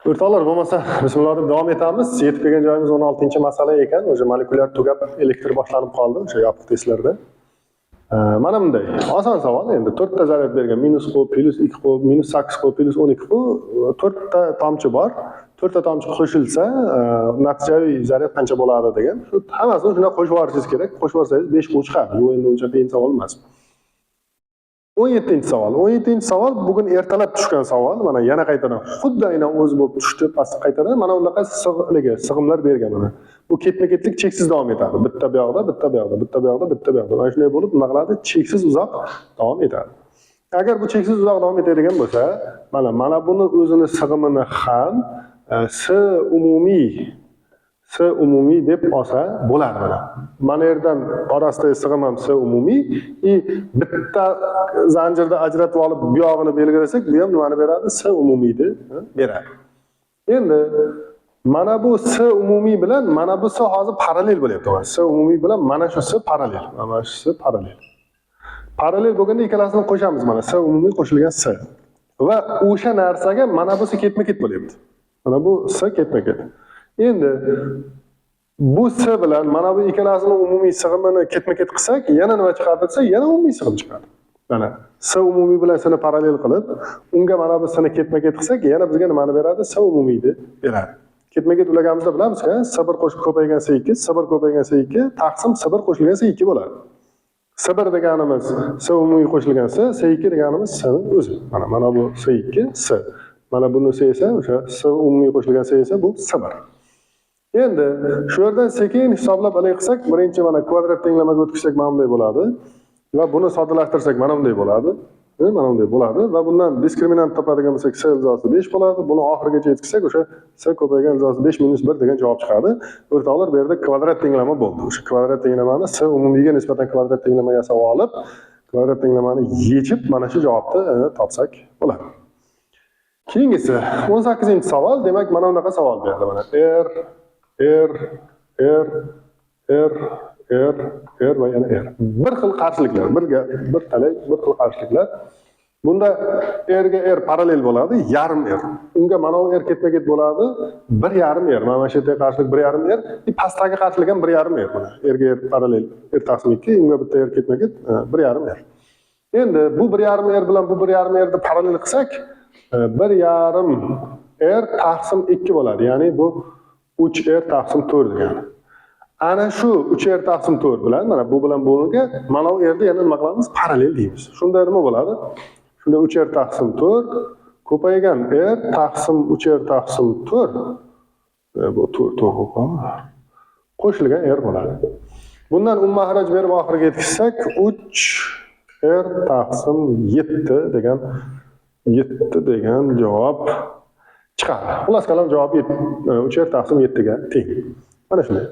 O'rtoqlar, bo'lmasa bismillah deb davom etamiz. Yetib kelgan joyimiz 16-masala ekan. O'sha molekulyar tugab elektr boshlanib qoldi o'sha yopiq testlarda. Mana bunday. Oson savol endi. 4 ta zaryad bergan. -qo'yib, +2 qo'yib, -8 qo'yib, +12 qo'yib, 4 ta tomchi bor. 4 ta tomchi qo'shilsa, natijaviy zaryad qancha bo'ladi degan. Shu hammasini shunday qo'shib yuborishingiz kerak. Qo'shib yuborsangiz 5 qo'y chiqadi. Bu endi uncha qiyin savol emas. 17-savol. 17-savol bugun ertalab tushgan savol. Mana yana qaytadan xuddi aynan o'zi bo'lib tushdi, pastga qaytadan. Mana unaqa sig'imlar bergan mana. Bu ketma-ketlik cheksiz davom etadi. Bitta bu yoqda, bitta bu yoqda, bitta bu yoqda, bitta bu yoqda. Mana shunday bo'lib, nima qiladi? Cheksiz uzoq davom etadi. Agar bu cheksiz uzoq davom etadigan bo'lsa, mana buni o'zini sig'imini ham S umumiy deb olsa bo'ladi mana. Mana yerdan orasidagi sig'im ham S umumiy, bitta zanjirda ajratib olib bu yog'ini belgilasak, bu ham nimani beradi? S umumiyni beradi. Endi mana bu S umumiy bilan mana bu S hozir parallel bo'lyapti. S umumiy bilan mana shu S parallel. Mana shu S parallel. Parallel bo'lganda ikkalasini qo'shamiz mana. S umumiy qo'shilgan S. Va o'sha narsaga mana bu S ketma-ket bo'lyapti. Mana bu S ketma-ket. Endi bu S bilan mana bu ikkalasini umumiy sig'imini ketma-ket qilsak, yana nima chiqadi desa, yana umumiy sig'im chiqadi. Mana S umumiy bilan S'ni parallel qilib, unga mana bu S'ni ketma-ket qilsak, yana bizga nimani beradi? S umumiyni beradi. Ketma-ket ulaganimizda bilamiz-ku, S1 qo'shib ko'paygan S2, S1 ko'paygan S2 taqsim S1 qo'shilgan S2 bo'ladi. S1 deganimiz S umumiy qo'shilgan S, S2 deganimiz S'ni o'zi. Mana bu S2, S. Mana bunisi esa o'sha S umumiy qo'shilgan S esa bu S1. Endi shu yerdan sekin hisoblab olay qilsak, birinchi mana kvadrat tenglamaga o'tkazsak mana bunday bo'ladi va buni soddalashtirsak mana bunday bo'ladi. Mana bunday bo'ladi va bundan diskriminant topadigan bo'lsak S ilzosi 5 bo'ladi. Buni oxirigacha yetkazsak o'sha S ko'paygan ilzosi 5 - 1 degan javob chiqadi. O'rtoqlar, bu yerda kvadrat tenglama bo'ldi. O'sha kvadrat tenglamani S umumiyga nisbatan kvadrat tenglama yasab olib, kvadrat tenglamani yechib mana shu javobni topsak bo'ladi. Keyingisi 18-savol. Demak, mana bunaqa savol berdi mana. R va yana R. Bir xil qarshiliklar, bir talay, bir xil qarshiliklar. Bunda R ga R parallel bo'ladi, yarim R. Unga mana bu R ketma-ket bo'ladi, 1,5 R. Mana shu yerda qarshilik 1,5 R. Pastdagi qarshilik ham 1,5 R mana. R ga R parallel, R taqsim 2, unga bitta R ketma-ket 1,5 R. Endi bu 1,5 R bilan bu 1,5 R ni parallel qilsak, 1,5 R taqsim 2 bo'ladi. Ya'ni bu 3R taqsim 4 degani. Ana shu 3R taqsim 4 bilan mana bu bilan bunga mana bu yerda yana nima qilamiz? Parallel deymiz. Shunda nima bo'ladi? Shunda 3R taqsim 4 ko'paygan R taqsim 3R taqsim 4 bu 4 qo'shilgan R bo'ladi. Bundan umma-xaraj berib oxiriga yetkazsak 3R taqsim 7 degan javob chiqadi. Xullas kalom javob 3R taqsim 7 ga teng. Mana shunday.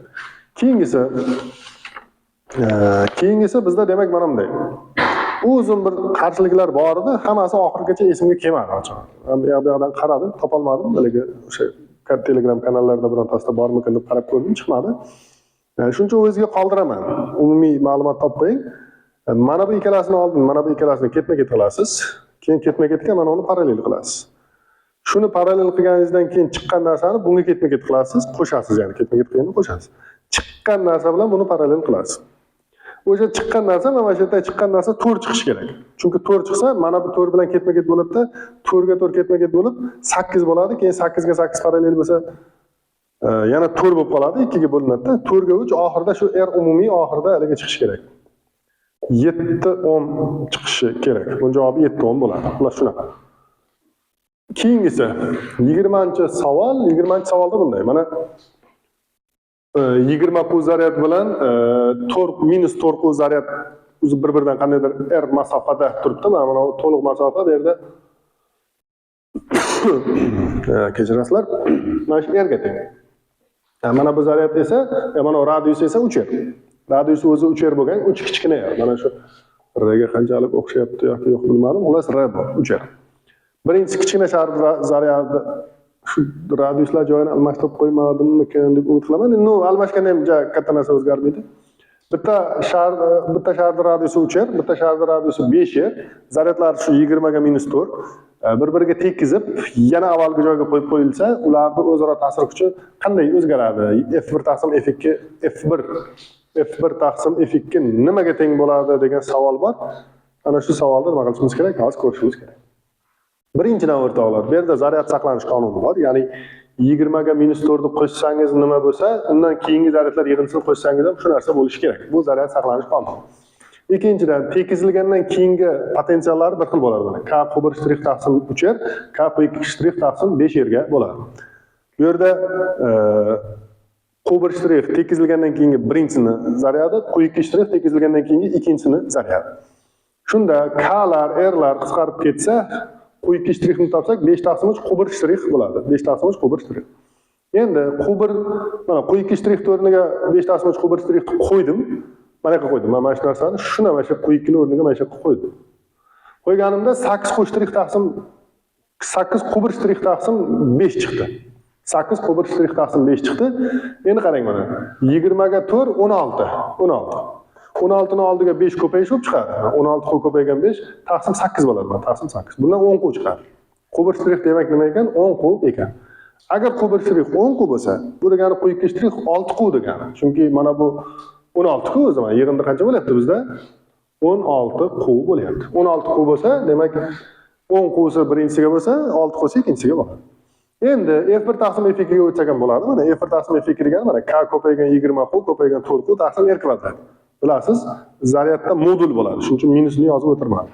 Keyingisi bizda demak mana bunday. Uzun bir qarshiliklar bor edi, hammasi oxirigacha esimga kelmadi ochig'i. Men bu yoqdan qaradim, topolmadim. Haligi o'sha Telegram kanallarida birontasida bormikan deb qarab ko'rdim, chiqmadi. Shuncha o'zingizga qoldiraman. Umumiy ma'lumot toping. Mana bu ikkalasini oldin, mana bu ikkalasini ketma-ket qilasiz. Keyin ketma-ketga mana uni parallel qilasiz. Shuni parallel qilganingizdan keyin chiqqan narsani bunga ketma-ket qilasiz, qo'shasiz, ya'ni ketma-ket qilganda qo'shasiz. Chiqqan narsa bilan buni parallel qilasiz. O'sha chiqqan narsa, mana shu yerda chiqqan narsa 4 chiqishi kerak. Chunki 4 chiqsa, mana bu 4 bilan ketma-ket bo'ladi-da, 4 ga 4 ketma-ket bo'lib 8 bo'ladi. Keyin 8 ga 8 parallel bo'lsa, yana 4 bo'lib qoladi, 2 ga bo'linadi-da. 4 ga 3 oxirida shu R umumiy oxirida haliga chiqishi kerak. 7 ohm chiqishi kerak. Bunun javobi 7 ohm bo'ladi. Xullas shunaqa. Keyingisi 20-savol. 20-savolda bunday. Mana 20 qo'y zaryad bilan 4 - 4 qo'y zaryad o'zi bir-biridan qandaydir R masofada turibdi. Mana bu to'liq masofa bu yerda kechirasizlar. Mana shu R ga teng. Mana bu zaryad esa, mana radius esa 3R. Radius o'zi 3R bo'lgan, 3 kichkina R. Mana shu R ga qanchalik o'xshayapti yoki yo'q bilmadim. Xullas R bu 3R. Birinchi kichkina shar zaryadi shu radiuslar joyini almashtirib qo'ymadimmikan deb umid qilaman. No, almashganda ham katta narsa o'zgarmaydi. bitta sharda radiusi 3 yer, bitta sharda radiusi 5 yer. Zaryadlar shu 20 ga -4 bir-biriga tekizib, yana avvalgi joyga qo'yib qo'yilsa, ularning o'zaro ta'sir kuchi qanday o'zgaradi? F1 taqsim F2 F1 taqsim F2 nimaga teng bo'ladi degan savol bor. Ana shu savolni nima qilishimiz kerak? Hozir ko'rishimiz kerak. Birinchidan o'rtoqlar, bu yerda zaryad saqlanish qonuni bor. Ya'ni 20 ga -4 ni qo'shsangiz nima bo'lsa, undan keyingi zaryadlar yig'indisini qo'shsangiz ham shu narsa bo'lishi kerak. Bu zaryad saqlanish qonuni. Ikkinchidan, tekizilgandan keyingi potensiallari bir xil bo'ladi. K qubiy shtrix taqsim 3 yer, K qubiy shtrix taqsim 5 yerga bo'ladi. Bu yerda qubiy shtrix tekizilgandan keyingi birinchisini zaryadi, qubiy shtrix tekizilgandan keyingi ikkinchisini zaryadi. Shunda K'lar, R'lar qisqarib ketsa, qubiy shtrixni topsak 5 taqsim 3 qubiy shtrix bo'ladi. 5 taqsim 3 qubiy shtrix. Endi mana qubiy shtrix o'rniga 5 taqsim 3 qubiy shtrixni qo'ydim. Mana yoqqa qo'ydim. Mana shu narsani shuna mana shu quyining o'rniga mana shu yoqqa qo'ydim. Qo'yganimda 8 qubiy shtrix taqsim 8 qubiy shtrix taqsim 5 chiqdi. 8 qubiy shtrix taqsim 5 chiqdi. Endi qarang mana. 20 ga 4 16. 16 ni oldiga 5 ko'payish bo'lib chiqadi. 16 ko'paygan 5 taqsim 8 bo'ladi. Mana taqsim 8. Bundan 10 quv chiqadi. Qubiy shtrix demak nima ekan? 10 quv ekan. Agar qubiy shtrix 10 quv bo'lsa, bu degani qubiy shtrix 6 quv degani. Chunki mana bu 16 quv o zaman yig'inda qancha bo'lyapti bizda? 16 quv bo'lyapti. 16 quv bo'lsa, demak 10 quvsi birinchisiga bo'lsa, 6 quvsi ikkinchisiga bo'ladi. Endi F1 taqsim F2 ga o'tsak ham bo'ladi. Mana F1 taqsim F2 degani mana K ko'paygan 20 quv ko'paygan 4 quv taqsim R kvadrat. Bilasiz, zaryadda modul bo'ladi. Shuning uchun minusni yozib o'tirmadim.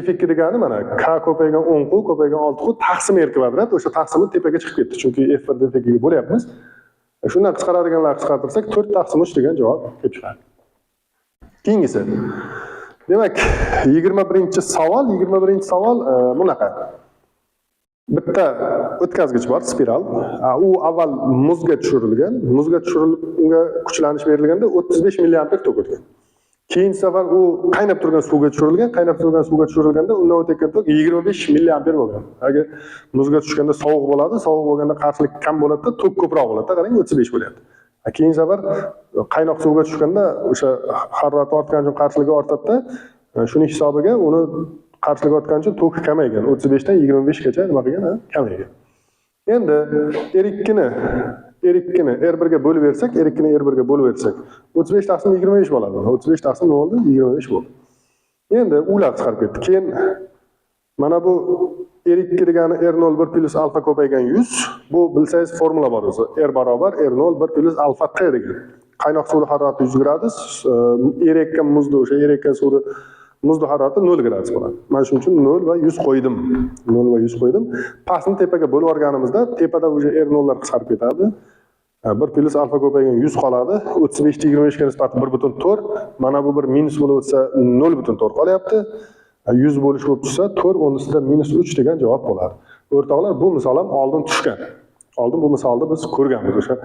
F2 degani mana K ko'paygan 10 quv ko'paygan 6 quv taqsim R kvadrat. O'sha taqsimni tepaga chiqib ketdi. Chunki F1 dan F2 ga bo'lyapmiz. Shundan qisqaradiganlar qisqartirsak 4 taqsim 3 degan javob kelib chiqadi. Keyingisi. Demak, 21-savol bunaqa. Bitta o'tkazgich bor, spiral. U avval muzga tushirilgan. Muzga tushirilib, unga kuchlanish berilganda 35 mA tok o'tgan. Keyingi safar u qaynab turgan suvga tushirilgan. Qaynab turgan suvga tushirilganda undan o'tayotgan tok 25 mA bo'lgan. Agar muzga tushganda sovuq bo'ladi, sovuq bo'lganda qarshilik kam bo'ladi, tok ko'proq bo'ladi. Qarang 35 bo'lyapti. Keyingi safar qaynoq suvga tushganda o'sha harorat ortgan uchun qarshiligi ortadi-da, shuning hisobiga uni qarshiligi ortgan uchun toki kamaygan. 35 dan 25 gacha nima qilgan? Kamaygan. Endi R2 ni R1 ga bo'lib bersak, R2 ni R1 ga bo'lib bersak, 35 taqsim 25 bo'ladi. 35 taqsim nima bo'ldi? 25 bo'ldi. Endi ular chiqarib ketdi. Keyin mana bu R2 degani R01 plus alfa ko'paygan 100. Bu bilsangiz formula bor o'zi. R barobar R01 plus alfa T degan. Qaynoq suvning harorati 100 gradus, eriyotgan muzda o'sha eriyotgan suvning muzning harorati 0 gradus bo'ladi. Men shuning uchun 0 va 100 qo'ydim. 0 va 100 qo'ydim. Pastni tepaga bo'lib olganimizda tepada o'sha R0 lar qisqarib ketadi. 1 plus alfa ko'paygan 100 qoladi. 35 ga 25 ga nisbatan 1.4. Mana bu bir minus bo'lib o'tsa 0.4 qolyapti. 100 bo'lish bo'lib chiqsa 4 o'ng ustida -3 degan javob bo'ladi. O'rtoqlar, bu misol ham oldin tushgan. Oldin bu misolni biz ko'rganmiz o'sha.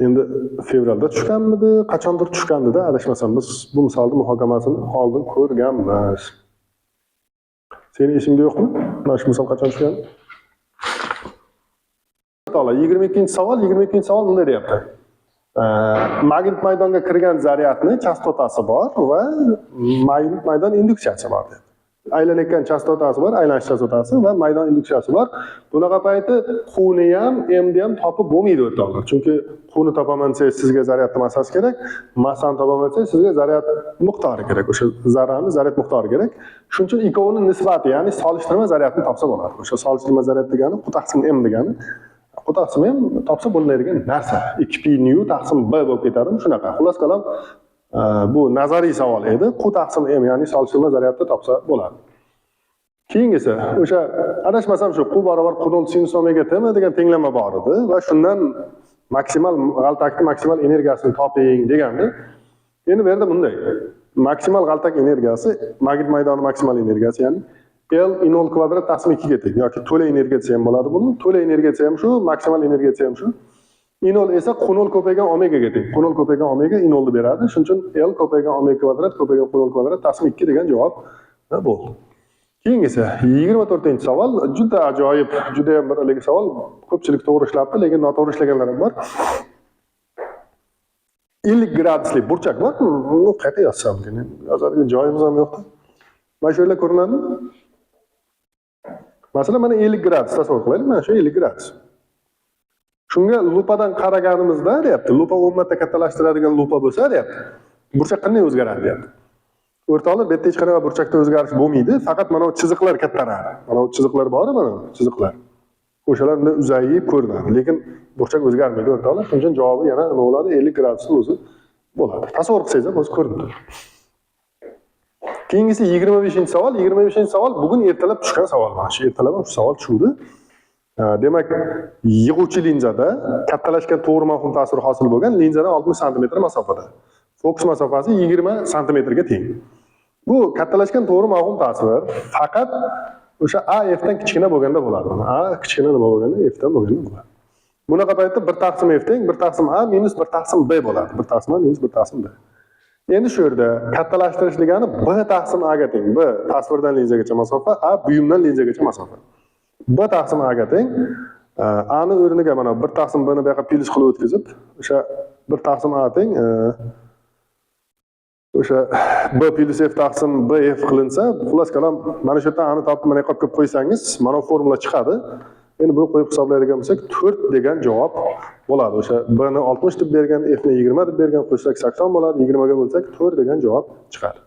Endi fevralda tushganmidi, qachondir tushgandida, adashmasam biz bu misolning muhokamasini oldin ko'rganmiz. Seni esingda yo'qmi? Mana shu misol qachon tushgan? O'rtoqlar, 22-savol bunday deyapti. Magnit maydonga kirgan zaryadni chastotasi bor va magnit maydon induksiyasi bor deb. Aylanayotgan chastotasi bor, aylanish chastotasi va maydon induksiyasi bor. Bunaqa payti Q'ni ham, M'ni ham topib bo'lmaydi o'rtoqlar. Chunki Q'ni topaman desangiz sizga zaryadning massasi kerak, massani topaman desangiz sizga zaryad miqdori kerak. O'sha zarrani zaryad miqdori kerak. Shuning uchun ikkovining nisbati, ya'ni solishtirma zaryadni topsa bo'ladi. O'sha solishtirma zaryad degani Q taqsim M degani. Q taqsim M topsa bo'linadigan narsa. 2pi nu taqsim B bo'lib ketadi, shunaqa. Xullas kalom bu nazariy savol edi. Q taqsim M, ya'ni solishtirma zaryadni topsa bo'ladi. Keyingisi, o'sha adashmasam shu Q barobar Q0 sinus omega T degan tenglama bor edi va shundan maksimal g'altakning maksimal energiyasini toping degandi. Endi bu yerda bunday. Maksimal g'altak energiyasi, magnit maydoni maksimal energiyasi, ya'ni L inol kvadrat taqsim 2 ga teng yoki to'la energiyasi ham bo'ladi buni. To'la energiyasi ham shu, maksimal energiyasi ham shu. Inol esa Q0 ko'paygan omega ga teng. Q0 ko'paygan omega inolni beradi. Shuning uchun L ko'paygan omega kvadrat ko'paygan Q0 kvadrat taqsim 2 degan javob bo'ldi. Keyingisi 24-savol juda ajoyib, juda ham bir haligi savol. Ko'pchilik to'g'ri ishlabdi, lekin noto'g'ri ishlaganlar ham bor. 50 gradusli burchak bor. Uni qayerga yozsam ekan? Yozadigan joyimiz ham yo'qda. Mana shu yerlar ko'rinadimi? Masalan, mana 50 gradus tasavvur qilaylik. Mana shu 50 gradus. Shunga lupadan qaraganimizda deyapti. Lupa 10 marta kattalashtiradigan lupa bo'lsa deyapti. Burchak qanday o'zgaradi deyapti. O'rtoqlar, bu yerda hech qanaqa burchakda o'zgarish bo'lmaydi, faqat mana bu chiziqlar kattaradi. Mana bu chiziqlar bor, mana bu chiziqlar. O'shalar bunday uzayib ko'rinadi, lekin burchak o'zgarmaydi o'rtoqlar. Shuning uchun javobi yana nima bo'ladi? 50 gradusda o'zi bo'ladi. Tasavvur qilsangiz ham o'zi ko'rinib turadi. Keyingisi 25-savol. 25-savol bugun ertalab tushgan savol. Mana shu ertalab ham shu savol tushdi. Demak, yig'uvchi linzada kattalashgan to'g'ri mavhum ta'siri hosil bo'lgan linzadan 60 sm masofada. Fokus masofasi 20 sm ga teng. Bu kattalashgan to'g'ri mavhum ta'sir faqat o'sha A F dan kichkina bo'lganda bo'ladi. A kichkina nima bo'lganda F dan bo'lganda bo'ladi. Bunaqa paytda 1 taqsim F teng 1 taqsim A minus 1 taqsim B bo'ladi. 1 taqsim A minus 1 taqsim B. Endi shu yerda kattalashtirish degani B taqsim A ga teng. B tasvirdan linzagacha masofa, A buyumdan linzagacha masofa. B taqsim A ga teng. A ni o'rniga mana 1 taqsim B ni bu yoqqa plus qilib o'tkazib, o'sha 1 taqsim A teng o'sha B plus F taqsim B F qilinsa, xullas kalom mana shu yerdan A ni topib mana yoqqa qo'yib qo'ysangiz, mana bu formula chiqadi. Endi buni qo'yib hisoblaydigan bo'lsak, 4 degan javob bo'ladi. O'sha B ni 60 deb bergan, F ni 20 deb bergan, qo'shsak 80 bo'ladi. 20 ga bo'lsak 4 degan javob chiqadi.